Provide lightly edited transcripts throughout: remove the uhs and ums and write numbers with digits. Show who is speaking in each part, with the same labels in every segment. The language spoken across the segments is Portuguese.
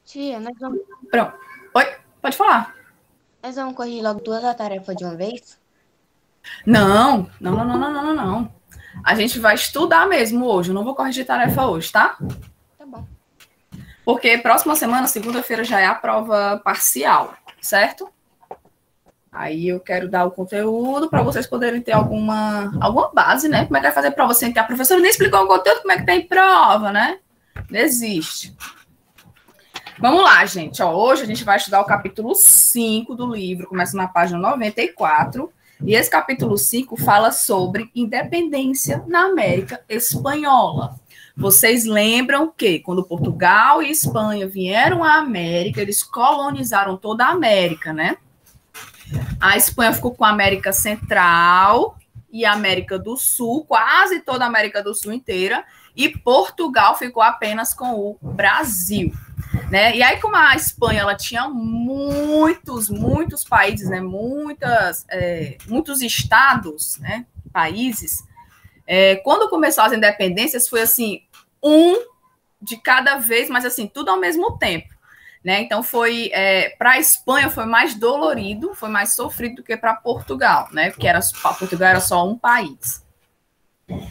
Speaker 1: Tia,
Speaker 2: Pronto. Oi? Pode falar.
Speaker 1: nós vamos corrigir logo toda a tarefa de uma vez?
Speaker 2: Não, não, não, não, não, não, não. A gente vai estudar mesmo hoje. Eu não vou corrigir tarefa hoje, tá?
Speaker 1: Tá bom.
Speaker 2: Porque próxima semana, segunda-feira, já é a prova parcial, certo? Aí eu quero dar o conteúdo para vocês poderem ter alguma base, né? Como é que vai fazer prova sem ter a professora nem explicou o conteúdo, como é que tem prova, né? Não existe. Vamos lá, gente. Ó, hoje a gente vai estudar o capítulo 5 do livro, começa na página 94. E esse capítulo 5 fala sobre independência na América Espanhola. Vocês lembram que quando Portugal e Espanha vieram à América, eles colonizaram toda a América, né? A Espanha ficou com a América Central e a América do Sul, quase toda a América do Sul inteira, e Portugal ficou apenas com o Brasil. Né? E aí, como a Espanha ela tinha muitos países, né? Muitos estados, né? Países, quando começou as independências, foi assim, um de cada vez, mas assim, tudo ao mesmo tempo. Né? Então, para a Espanha foi mais dolorido, foi mais sofrido do que para Portugal, né? Porque Portugal era só um país.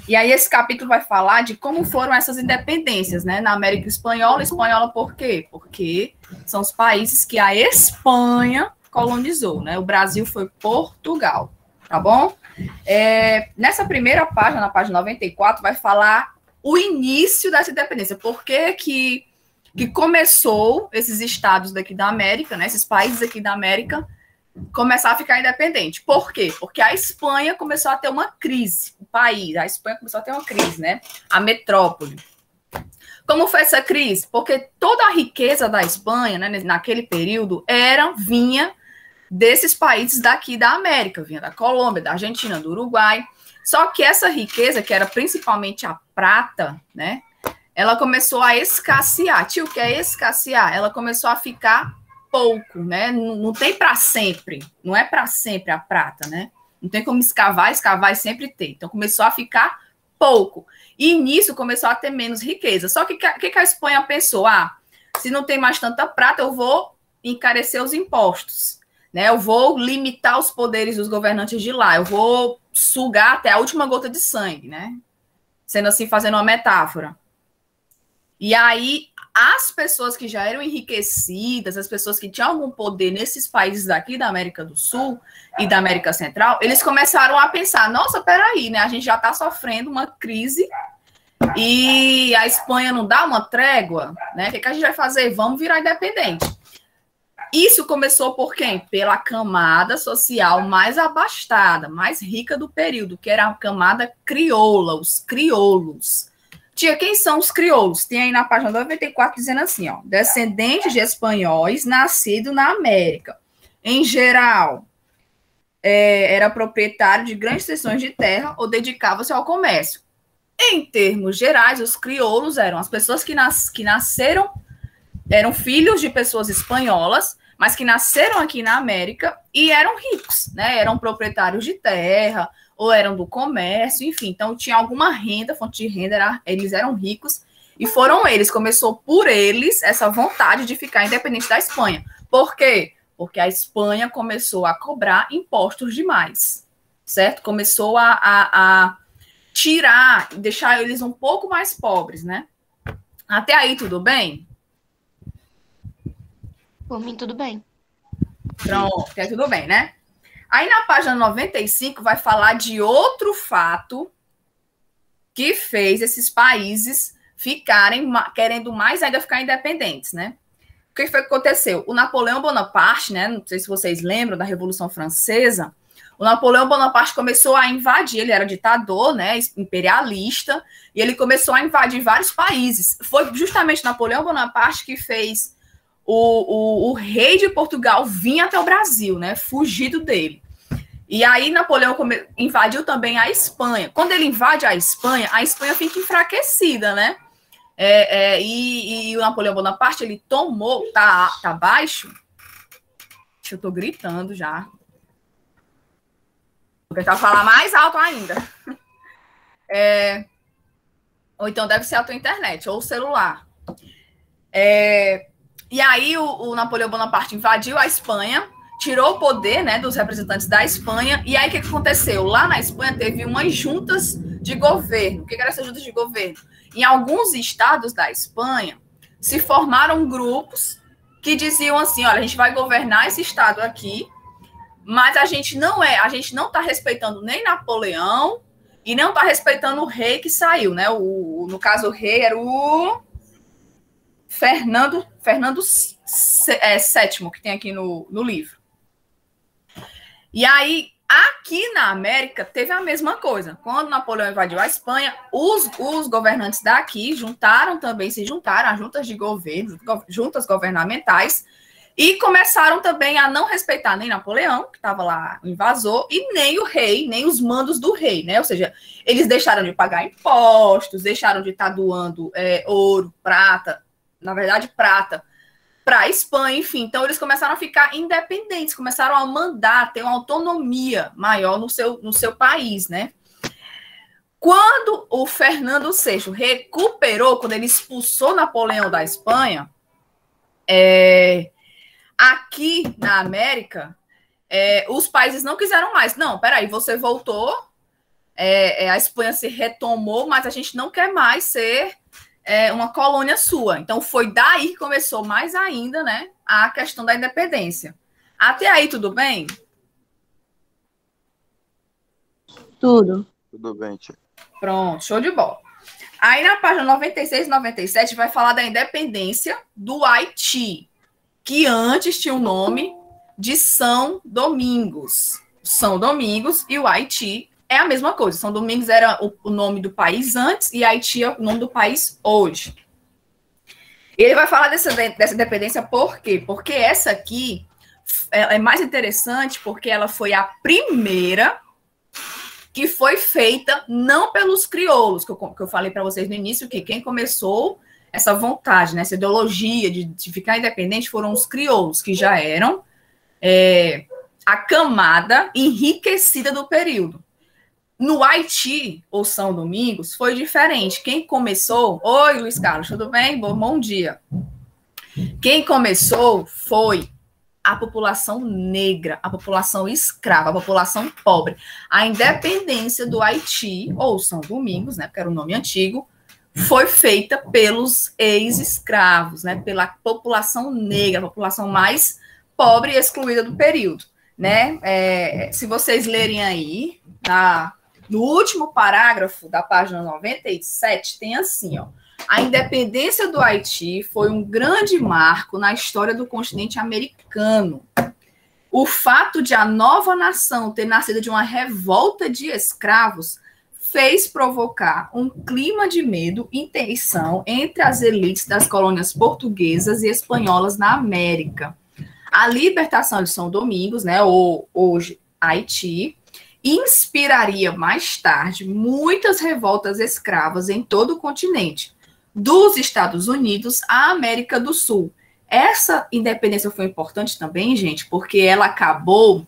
Speaker 2: E aí esse capítulo vai falar de como foram essas independências, né? Na América Espanhola. Espanhola por quê? Porque são os países que a Espanha colonizou, né? O Brasil foi Portugal, tá bom? Nessa primeira página, na página 94, vai falar o início dessa independência. Por que começou esses estados daqui da América, né? Esses países aqui da América começar a ficar independente. Por quê? Porque a Espanha começou a ter uma crise, a Espanha começou a ter uma crise, né? A metrópole. Como foi essa crise? Porque toda a riqueza da Espanha, né, naquele período, vinha desses países daqui da América, vinha da Colômbia, da Argentina, do Uruguai. Só que essa riqueza, que era principalmente a prata, né, ela começou a escassear. Tio, o que é escassear? Ela começou a ficar pouco, né? Não tem para sempre, não é para sempre a prata, né? Não tem como escavar e sempre ter. Então começou a ficar pouco. E nisso começou a ter menos riqueza. Só que a Espanha pensou? Se não tem mais tanta prata, eu vou encarecer os impostos, né? Eu vou limitar os poderes dos governantes de lá, eu vou sugar até a última gota de sangue, né? Sendo assim, fazendo uma metáfora. E aí, as pessoas que já eram enriquecidas, as pessoas que tinham algum poder nesses países daqui da América do Sul e da América Central, eles começaram a pensar, nossa, peraí, né? A gente já está sofrendo uma crise e a Espanha não dá uma trégua, né? O que a gente vai fazer? Vamos virar independente. Isso começou por quem? Pela camada social mais abastada, mais rica do período, que era a camada crioula, os crioulos. Tia, quem são os crioulos? Tem aí na página 94 dizendo assim, ó, descendentes de espanhóis nascidos na América. Em geral, era proprietário de grandes extensões de terra ou dedicava-se ao comércio. Em termos gerais, os crioulos eram as pessoas que nasceram, eram filhos de pessoas espanholas, mas que nasceram aqui na América e eram ricos, né? Eram proprietários de terra, ou eram do comércio, enfim. Então, tinha alguma renda, fonte de renda, eles eram ricos, e começou por eles essa vontade de ficar independente da Espanha. Por quê? Porque a Espanha começou a cobrar impostos demais, certo? Começou a tirar, deixar eles um pouco mais pobres, né? Até aí, tudo bem?
Speaker 1: Por mim, tudo bem.
Speaker 2: Pronto, até tudo bem, né? Aí na página 95 vai falar de outro fato que fez esses países ficarem querendo mais ainda ficar independentes, né? O que foi que aconteceu? O Napoleão Bonaparte, né? Não sei se vocês lembram da Revolução Francesa. O Napoleão Bonaparte começou a invadir, ele era ditador, né? Imperialista, e ele começou a invadir vários países. Foi justamente Napoleão Bonaparte que fez o rei de Portugal vir até o Brasil, né? Fugido dele. E aí Napoleão invadiu também a Espanha. Quando ele invade a Espanha fica enfraquecida, né? E o Napoleão Bonaparte, ele tomou... Tá baixo? Eu tô gritando já. Vou tentar falar mais alto ainda. Ou então deve ser a tua internet, ou o celular. E aí o Napoleão Bonaparte invadiu a Espanha, tirou o poder, né, dos representantes da Espanha, e aí o que aconteceu? Lá na Espanha teve umas juntas de governo. O que eram essas juntas de governo? Em alguns estados da Espanha, se formaram grupos que diziam assim, olha, a gente vai governar esse estado aqui, mas a gente não está respeitando nem Napoleão e não está respeitando o rei que saiu, né? No caso, o rei era o Fernando VII, que tem aqui no livro. E aí, aqui na América, teve a mesma coisa. Quando Napoleão invadiu a Espanha, os governantes daqui se juntaram a juntas de governo, juntas governamentais, e começaram também a não respeitar nem Napoleão, que estava lá, o invasor, e nem o rei, nem os mandos do rei, né? Ou seja, eles deixaram de pagar impostos, deixaram de estar doando ouro, prata, na verdade, prata, para a Espanha, enfim. Então, eles começaram a ficar independentes, começaram a mandar, ter uma autonomia maior no seu país, né? Quando o Fernando VI recuperou, quando ele expulsou Napoleão da Espanha, aqui na América, os países não quiseram mais. Não, peraí, você voltou, a Espanha se retomou, mas a gente não quer mais ser uma colônia sua. Então, foi daí que começou mais ainda, né, a questão da independência. Até aí, tudo bem?
Speaker 1: Tudo.
Speaker 3: Tudo bem, tia.
Speaker 2: Pronto, show de bola. Aí, na página 96 e 97, vai falar da independência do Haiti, que antes tinha o nome de São Domingos. São Domingos e o Haiti é a mesma coisa. São Domingos era o nome do país antes e Haiti é o nome do país hoje. Ele vai falar dessa independência por quê? Porque essa aqui é mais interessante porque ela foi a primeira que foi feita não pelos crioulos, que eu falei para vocês no início, que quem começou essa vontade, né, essa ideologia de ficar independente foram os crioulos, que já eram a camada enriquecida do período. No Haiti, ou São Domingos, foi diferente. Quem começou... Oi, Luiz Carlos, tudo bem? Bom dia. Quem começou foi a população negra, a população escrava, a população pobre. A independência do Haiti, ou São Domingos, né, porque era o nome antigo, foi feita pelos ex-escravos, né, pela população negra, a população mais pobre e excluída do período, né? Se vocês lerem aí, no último parágrafo da página 97, tem assim, ó: a independência do Haiti foi um grande marco na história do continente americano. O fato de a nova nação ter nascido de uma revolta de escravos fez provocar um clima de medo e tensão entre as elites das colônias portuguesas e espanholas na América. A libertação de São Domingos, né, ou hoje Haiti, inspiraria mais tarde muitas revoltas escravas em todo o continente, dos Estados Unidos à América do Sul. Essa independência foi importante também, gente, porque ela acabou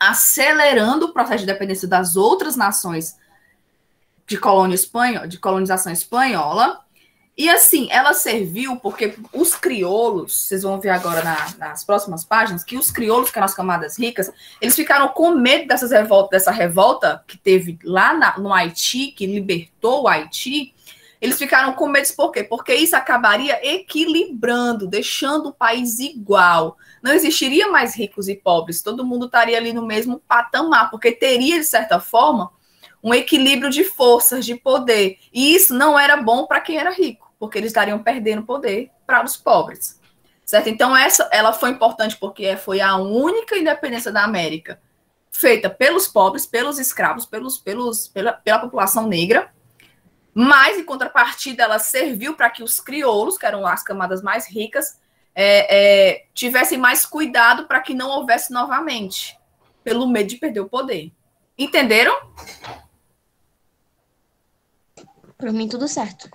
Speaker 2: acelerando o processo de independência das outras nações de colonização espanhola. E assim, ela serviu porque os crioulos, vocês vão ver agora nas próximas páginas, que os crioulos, que eram as camadas ricas, eles ficaram com medo dessa revolta que teve lá no Haiti, que libertou o Haiti. Eles ficaram com medo, por quê? Porque isso acabaria equilibrando, deixando o país igual. Não existiria mais ricos e pobres, todo mundo estaria ali no mesmo patamar, porque teria, de certa forma, um equilíbrio de forças, de poder. E isso não era bom para quem era rico, porque eles estariam perdendo poder para os pobres. Certo? Então, ela foi importante porque foi a única independência da América feita pelos pobres, pelos escravos, pela população negra. Mas, em contrapartida, ela serviu para que os crioulos, que eram as camadas mais ricas, tivessem mais cuidado para que não houvesse novamente, pelo medo de perder o poder. Entenderam?
Speaker 1: Por mim, tudo certo.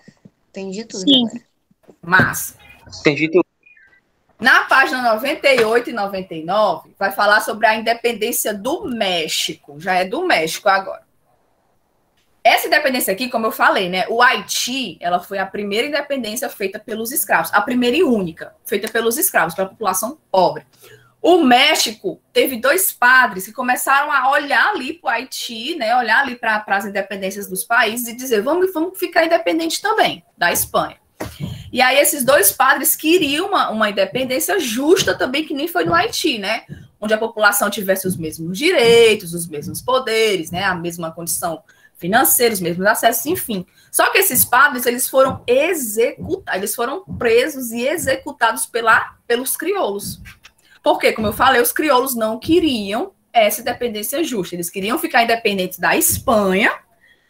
Speaker 1: Entendi tudo.
Speaker 4: Sim.
Speaker 1: Agora.
Speaker 2: Mas,
Speaker 3: Entendi tudo.
Speaker 2: na página 98 e 99, vai falar sobre a independência do México. Já é do México agora. Essa independência aqui, como eu falei, né? O Haiti, ela foi a primeira independência feita pelos escravos, a primeira e única, feita pelos escravos, pela população pobre. O México teve 2 padres que começaram a olhar ali para o Haiti, né? Olhar ali para as independências dos países e dizer, vamos ficar independente também da Espanha. E aí esses 2 padres queriam uma independência justa também, que nem foi no Haiti, né? Onde a população tivesse os mesmos direitos, os mesmos poderes, né? A mesma condição financeira, os mesmos acessos, enfim. Só que esses padres, eles foram executados, eles foram presos e executados pelos crioulos. Porque, como eu falei, os crioulos não queriam essa independência justa. Eles queriam ficar independentes da Espanha,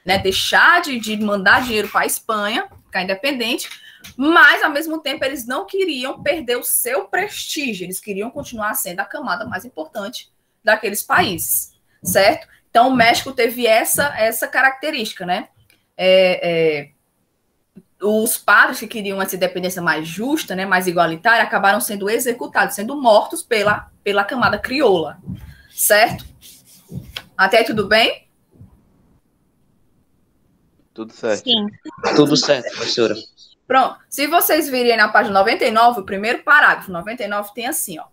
Speaker 2: né? Deixar de mandar dinheiro para a Espanha, ficar independente, mas, ao mesmo tempo, eles não queriam perder o seu prestígio. Eles queriam continuar sendo a camada mais importante daqueles países, certo? Então, o México teve essa característica, né? Os padres que queriam essa independência mais justa, né, mais igualitária, acabaram sendo executados, sendo mortos pela camada crioula, certo? Até aí tudo bem?
Speaker 3: Tudo certo.
Speaker 1: Sim.
Speaker 4: Tudo certo, professora.
Speaker 2: Pronto. Se vocês virem na página 99, o primeiro parágrafo, 99, tem assim, ó.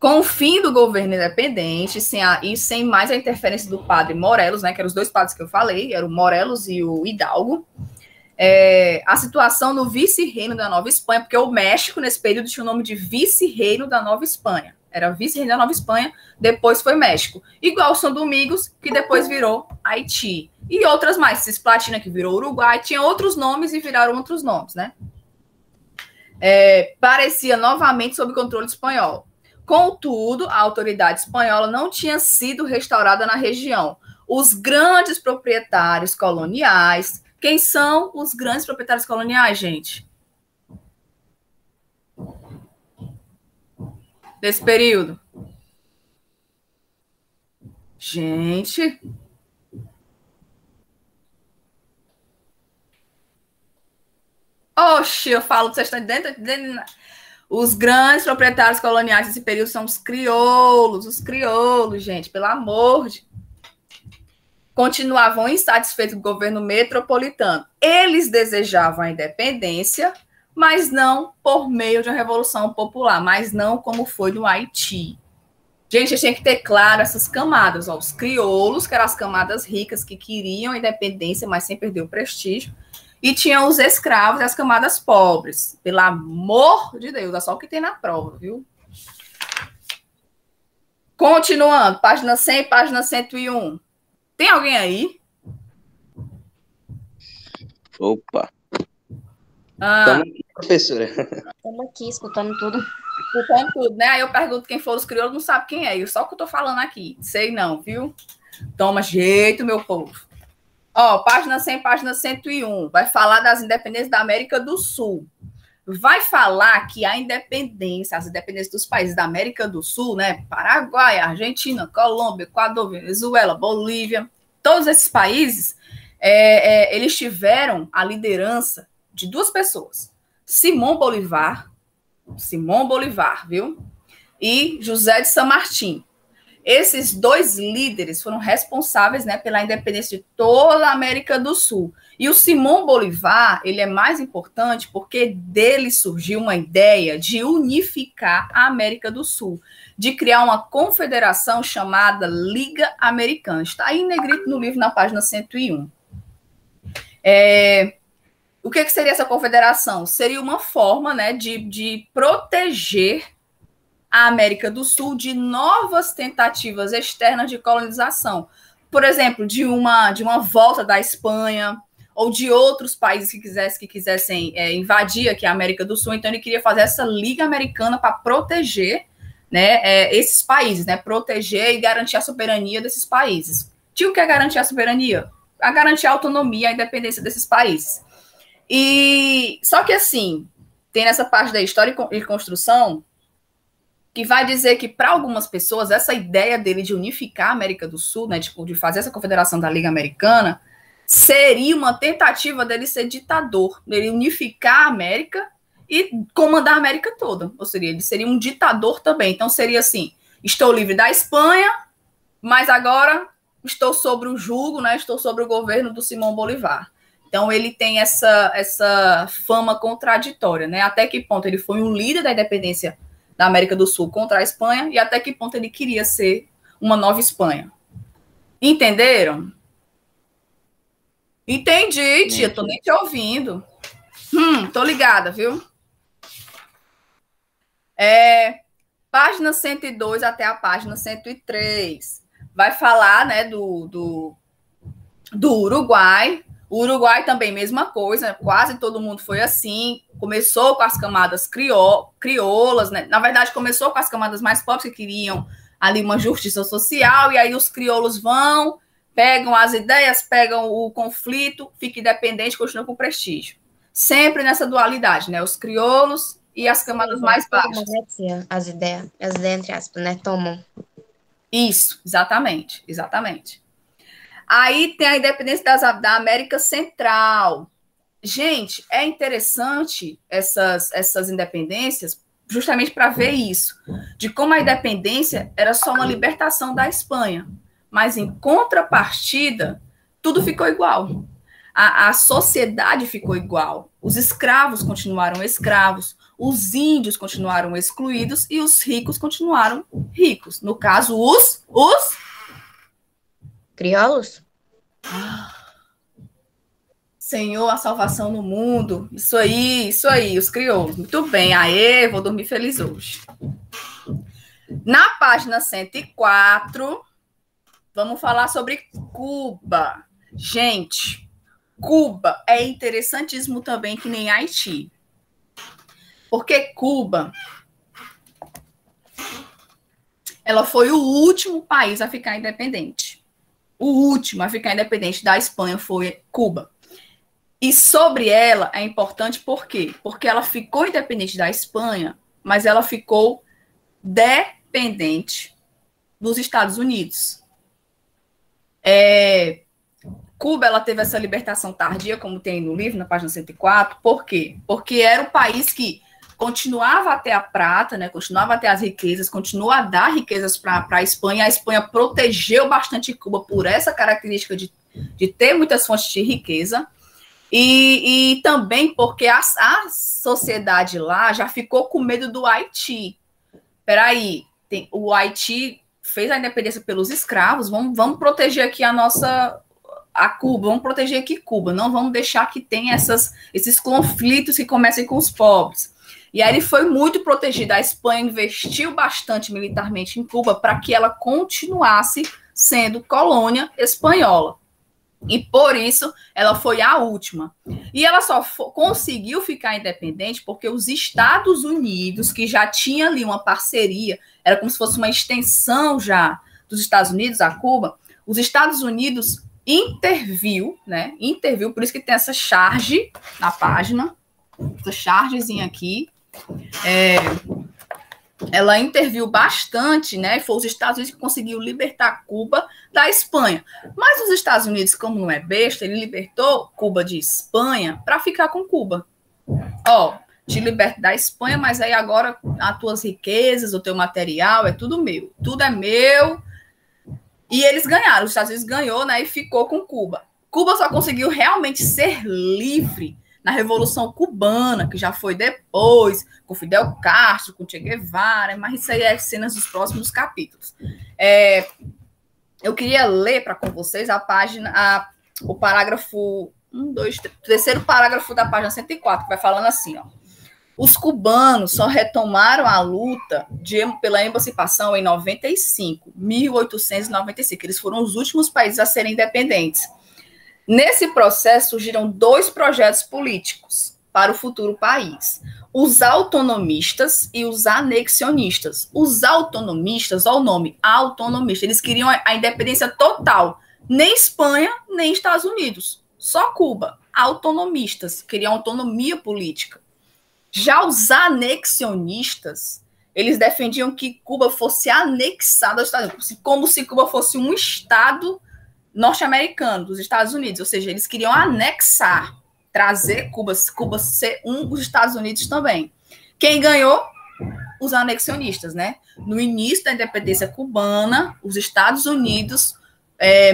Speaker 2: Com o fim do governo independente e sem mais a interferência do padre Morelos, né, que eram os 2 padres que eu falei, eram o Morelos e o Hidalgo, a situação no vice-reino da Nova Espanha, porque o México, nesse período, tinha o nome de vice-reino da Nova Espanha. Era vice-reino da Nova Espanha, depois foi México. Igual São Domingos, que depois virou Haiti. E outras mais, Cisplatina, que virou Uruguai, tinha outros nomes e viraram outros nomes, né? Parecia novamente sob controle espanhol. Contudo, a autoridade espanhola não tinha sido restaurada na região. Os grandes proprietários coloniais... Quem são os grandes proprietários coloniais, gente? Desse período? Gente... Oxe, eu falo que vocês estão dentro... Os grandes proprietários coloniais desse período são os crioulos, gente, pelo amor de... Continuavam insatisfeitos com o governo metropolitano. Eles desejavam a independência, mas não por meio de uma revolução popular, mas não como foi no Haiti. Gente, a gente tem que ter claro essas camadas. Ó, os crioulos, que eram as camadas ricas que queriam a independência, mas sem perder o prestígio. E tinham os escravos e as camadas pobres. Pelo amor de Deus, é só o que tem na prova, viu? Continuando, página 100, página 101. Tem alguém aí?
Speaker 4: Opa. Estamos aqui, professora.
Speaker 1: Estamos aqui escutando tudo.
Speaker 2: Escutando tudo, né? Aí eu pergunto quem for os crioulos, não sabe quem é. Só que eu tô falando aqui. Sei não, viu? Toma jeito, meu povo. Ó, página 100, página 101. Vai falar das independências da América do Sul. Vai falar que a independência, as independências dos países da América do Sul, né? Paraguai, Argentina, Colômbia, Equador, Venezuela, Bolívia, todos esses países, eles tiveram a liderança de 2 pessoas. Simão Bolívar, viu? E José de San Martín. Esses 2 líderes foram responsáveis, né, pela independência de toda a América do Sul. E o Simão Bolívar, ele é mais importante porque dele surgiu uma ideia de unificar a América do Sul, de criar uma confederação chamada Liga Americana. Está aí em negrito no livro, na página 101. O que seria essa confederação? Seria uma forma, né, de proteger a América do Sul de novas tentativas externas de colonização. Por exemplo, de uma volta da Espanha ou de outros países que quisessem invadir aqui a América do Sul. Então, ele queria fazer essa Liga Americana para proteger, né, esses países, né, proteger e garantir a soberania desses países. Tinha o que é garantir a soberania? A garantir a autonomia, a independência desses países. E só que, assim, tem nessa parte da história e construção que vai dizer que, para algumas pessoas, essa ideia dele de unificar a América do Sul, né, de fazer essa confederação da Liga Americana, seria uma tentativa dele ser ditador, dele unificar a América e comandar a América toda. Ou seja, ele seria um ditador também. Então, seria assim, estou livre da Espanha, mas agora estou sobre o jugo, né? Estou sobre o governo do Simão Bolívar. Então, ele tem essa fama contraditória, né? Até que ponto ele foi um líder da independência da América do Sul contra a Espanha e até que ponto ele queria ser uma nova Espanha. Entenderam? Entendi, tia. Tô nem te ouvindo. Tô ligada, viu? Página 102 até a página 103. Vai falar, né, do Uruguai. O Uruguai também, mesma coisa, quase todo mundo foi assim. Começou com as camadas crioulas, né? Na verdade, começou com as camadas mais pobres que queriam ali uma justiça social, e aí os crioulos vão, pegam as ideias, pegam o conflito, fica independente, continua com prestígio. Sempre nessa dualidade, né? Os crioulos e as camadas mais baixas.
Speaker 1: As ideias entre aspas, né? Tomam.
Speaker 2: Isso, exatamente. Aí tem a independência da América Central. Gente, é interessante essas independências justamente para ver isso, de como a independência era só uma libertação da Espanha, mas em contrapartida, tudo ficou igual. A sociedade ficou igual. Os escravos continuaram escravos, os índios continuaram excluídos e os ricos continuaram ricos. No caso, os
Speaker 1: crioulos?
Speaker 2: Senhor, a salvação no mundo. Isso aí, os crioulos. Muito bem, aê, vou dormir feliz hoje. Na página 104, vamos falar sobre Cuba. Gente, Cuba é interessantíssimo também, que nem Haiti. Porque Cuba, ela foi o último país a ficar independente. O último a ficar independente da Espanha foi Cuba. E sobre ela é importante por quê? Porque ela ficou independente da Espanha, mas ela ficou dependente dos Estados Unidos. Cuba, ela teve essa libertação tardia, como tem no livro, na página 104. Por quê? Porque era o país que continuava a ter a prata, né? Continuava a ter as riquezas, continua a dar riquezas para a Espanha. A Espanha protegeu bastante Cuba por essa característica de ter muitas fontes de riqueza. E também porque a sociedade lá já ficou com medo do Haiti. Peraí, o Haiti fez a independência pelos escravos, vamos proteger aqui a Cuba, vamos proteger aqui Cuba, não vamos deixar que tenha esses conflitos que comecem com os pobres. E aí ele foi muito protegido. A Espanha investiu bastante militarmente em Cuba para que ela continuasse sendo colônia espanhola. E por isso ela foi a última. E ela só conseguiu ficar independente porque os Estados Unidos, que já tinha ali uma parceria, era como se fosse uma extensão já dos Estados Unidos a Cuba, os Estados Unidos interviu, né? Interviu, por isso que tem essa charge na página, essa chargezinha aqui. Ela interviu bastante, né? Foi os Estados Unidos que conseguiu libertar Cuba da Espanha. Mas os Estados Unidos, como não é besta, ele libertou Cuba de Espanha para ficar com Cuba. Te liberto da Espanha, mas aí agora as tuas riquezas, o teu material, é tudo meu. Tudo é meu. E eles ganharam. Os Estados Unidos ganhou, né? E ficou com Cuba. Cuba só conseguiu realmente ser livre na Revolução Cubana, que já foi depois, com Fidel Castro, com Che Guevara, mas isso aí é cenas dos próximos capítulos. Eu queria ler com vocês a página, o parágrafo 3º parágrafo da página 104, que vai falando assim, ó. Os cubanos só retomaram a luta pela emancipação em 1895. Eles foram os últimos países a serem independentes. Nesse processo, surgiram 2 projetos políticos para o futuro país: os autonomistas e os anexionistas. Os autonomistas, olha o nome, autonomista, eles queriam a independência total, nem Espanha, nem Estados Unidos, só Cuba. Autonomistas, queriam autonomia política. Já os anexionistas, eles defendiam que Cuba fosse anexada aos Estados Unidos, como se Cuba fosse um estado norte-americano, dos Estados Unidos, ou seja, eles queriam anexar, trazer Cuba ser dos Estados Unidos também. Quem ganhou? Os anexionistas, né? No início da independência cubana, os Estados Unidos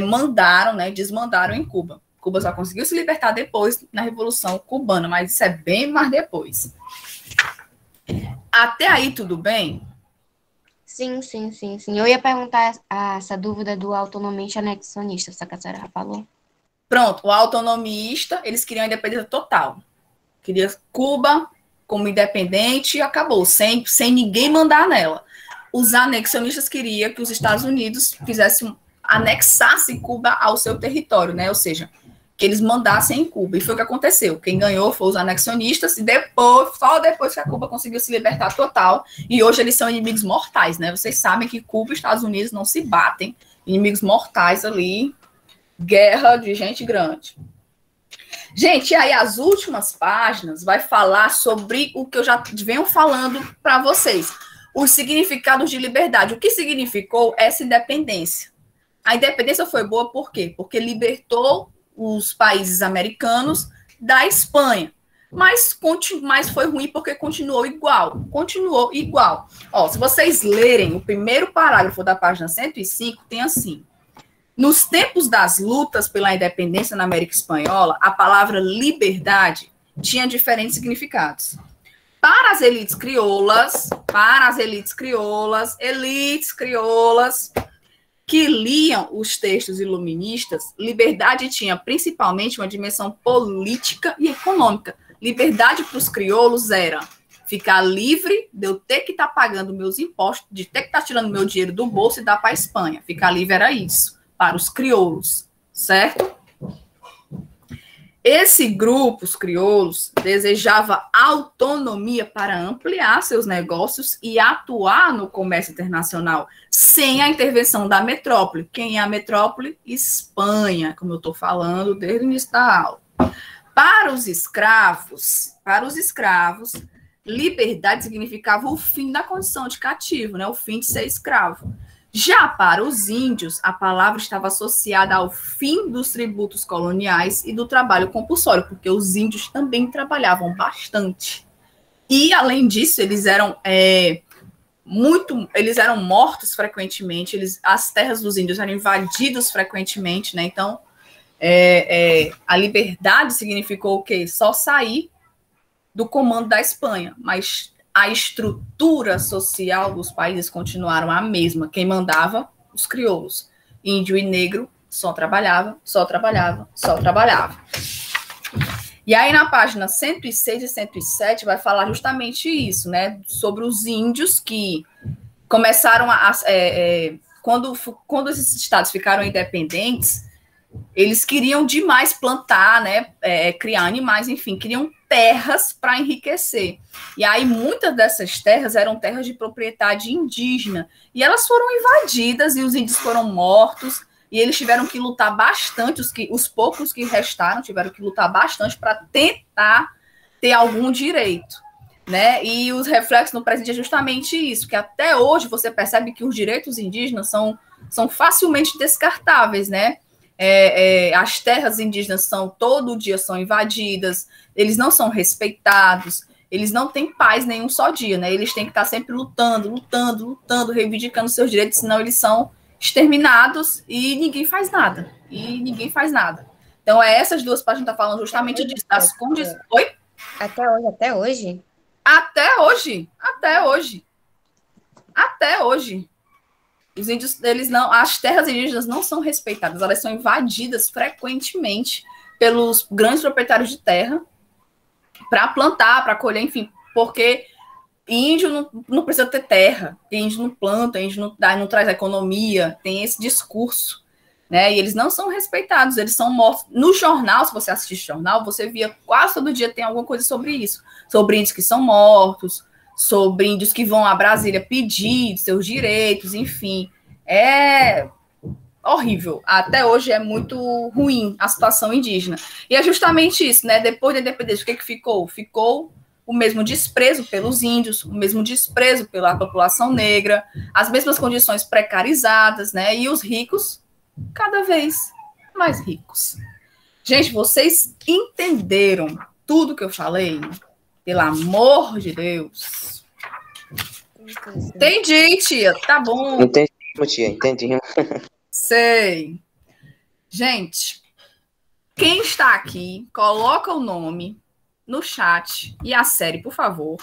Speaker 2: mandaram, né, desmandaram em Cuba. Cuba só conseguiu se libertar depois, na Revolução Cubana, mas isso é bem mais depois. Até aí, tudo bem?
Speaker 1: Sim. Eu ia perguntar essa dúvida do autonomista anexionista, só que a senhora já falou.
Speaker 2: Pronto, o autonomista, eles queriam a independência total. Queria Cuba como independente e acabou, sem ninguém mandar nela. Os anexionistas queriam que os Estados Unidos anexassem Cuba ao seu território, né? Ou seja, que eles mandassem em Cuba. E foi o que aconteceu. Quem ganhou foi os anexionistas, e só depois que a Cuba conseguiu se libertar total, e hoje eles são inimigos mortais, né? Vocês sabem que Cuba e Estados Unidos não se batem, inimigos mortais ali, guerra de gente grande. Gente, aí as últimas páginas vai falar sobre o que eu já venho falando para vocês, os significados de liberdade. O que significou essa independência? A independência foi boa por quê? Porque libertou os países americanos da Espanha. Mas foi ruim porque continuou igual. Ó, se vocês lerem o primeiro parágrafo da página 105, tem assim: nos tempos das lutas pela independência na América Espanhola, a palavra liberdade tinha diferentes significados. Para as elites crioulas que liam os textos iluministas, liberdade tinha principalmente uma dimensão política e econômica. Liberdade para os crioulos era ficar livre de eu ter que estar pagando meus impostos, de ter que estar tirando meu dinheiro do bolso e dar para a Espanha. Ficar livre era isso, para os crioulos, certo? Esse grupo, os crioulos, desejava autonomia para ampliar seus negócios e atuar no comércio internacional sem a intervenção da metrópole. Quem é a metrópole? Espanha, como eu estou falando desde o início da aula. Para os escravos, liberdade significava o fim da condição de cativo, né? O fim de ser escravo. Já para os índios, a palavra estava associada ao fim dos tributos coloniais e do trabalho compulsório, porque os índios também trabalhavam bastante. E, além disso, eles eram mortos frequentemente, as terras dos índios eram invadidas frequentemente, né? Então, a liberdade significou o quê? Só sair do comando da Espanha, mas a estrutura social dos países continuaram a mesma. Quem mandava? Os crioulos. Índio e negro só trabalhava. E aí, na página 106 e 107, vai falar justamente isso, né? Sobre os índios que começaram quando esses estados ficaram independentes, eles queriam demais plantar, né? Criar animais, enfim, queriam terras para enriquecer. E aí, muitas dessas terras eram terras de propriedade indígena. E elas foram invadidas e os índios foram mortos. E eles tiveram que lutar bastante, os poucos que restaram tiveram que lutar bastante para tentar ter algum direito, né? E os reflexos no presente é justamente isso, que até hoje você percebe que os direitos indígenas são facilmente descartáveis, né? As terras indígenas todo dia são invadidas, eles não são respeitados, eles não têm paz nenhum só dia, né? Eles têm que estar sempre lutando, reivindicando seus direitos, senão eles são exterminados e ninguém faz nada. Então, essas duas páginas estão falando justamente disso, das condições. Oi?
Speaker 1: Até hoje?
Speaker 2: Até hoje. Os índios, as terras indígenas não são respeitadas, elas são invadidas frequentemente pelos grandes proprietários de terra para plantar, para colher, enfim, porque índio não precisa ter terra, índio não planta, índio não traz economia, tem esse discurso, né? E eles não são respeitados, eles são mortos. No jornal, se você assiste jornal, você via quase todo dia tem alguma coisa sobre isso, sobre índios que são mortos, sobre índios que vão a Brasília pedir seus direitos, enfim. É horrível. Até hoje é muito ruim a situação indígena. E é justamente isso, né? Depois da independência, o que ficou? Ficou o mesmo desprezo pelos índios, o mesmo desprezo pela população negra, as mesmas condições precarizadas, né? E os ricos, cada vez mais ricos. Gente, vocês entenderam tudo que eu falei? Pelo amor de Deus. Entendi, tia. Tá bom.
Speaker 4: Entendi, tia. Entendi.
Speaker 2: Sei. Gente, quem está aqui, coloca o nome no chat e a série, por favor.